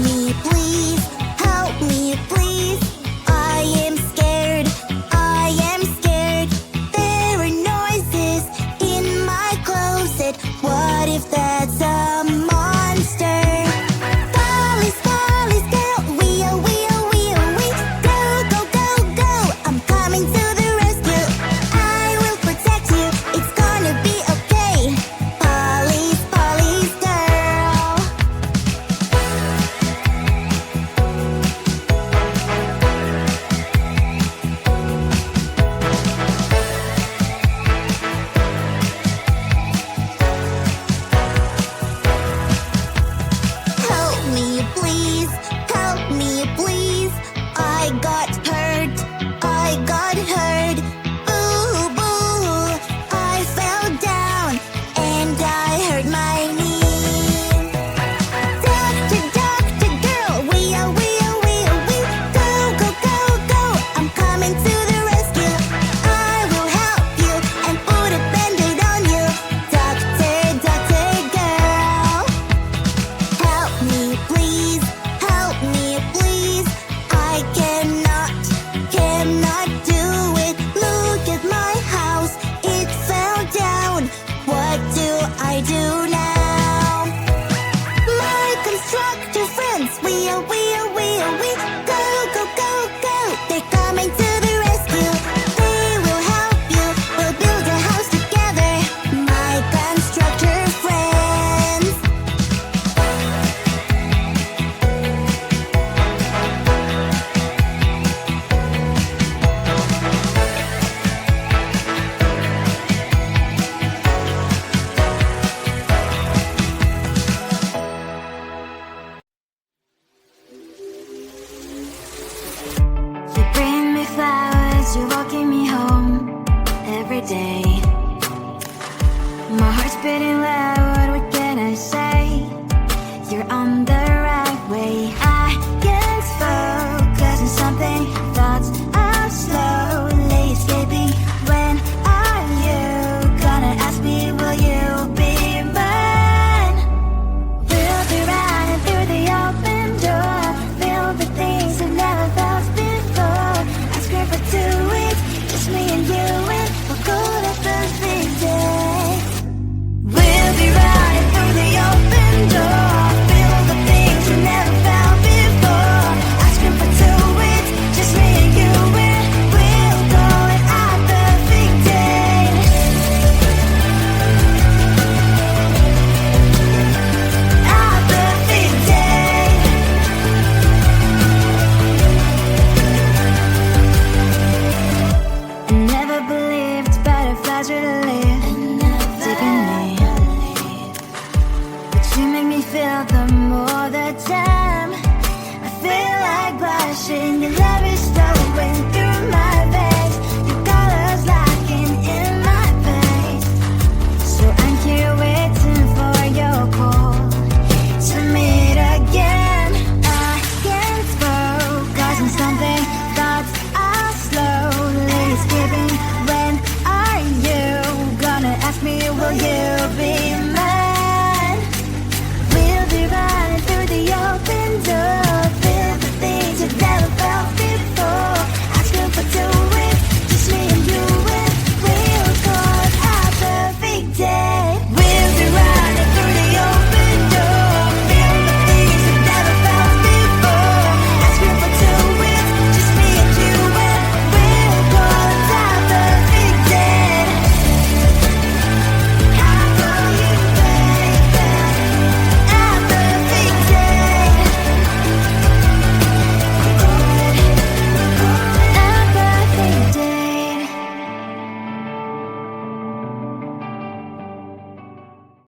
me please, help me please. I am scared, I am scared. There are noises in my closet. What if that's a monster? Polly's, Polly's girl, wheel, wheel, wheel, wheel. Go, go, go, go, I'm coming to the rescue. I will protect you, it's gonna be okay. Polly's, Polly's girl. Help me please, help me please. I got hurt, I got hurt. Boo, boo, I fell down and I hurt my knee. Doctor, doctor girl, wheel, wheel, wheel, wheel. Go, go, go, go, I'm coming to the rescue. I will help you and put a band-aid on you. Doctor, doctor girl. Help me please, help me please. I cannot do it. Look at my house, it fell down. What do I do now? My constructor friends, wheel, wheel, wheel, wheel. Go, go, go, go, they're coming to the rescue. They will help you, we'll build a house together. My constructor friends. You bring me flowers, you're walking me home every day. My heart's beating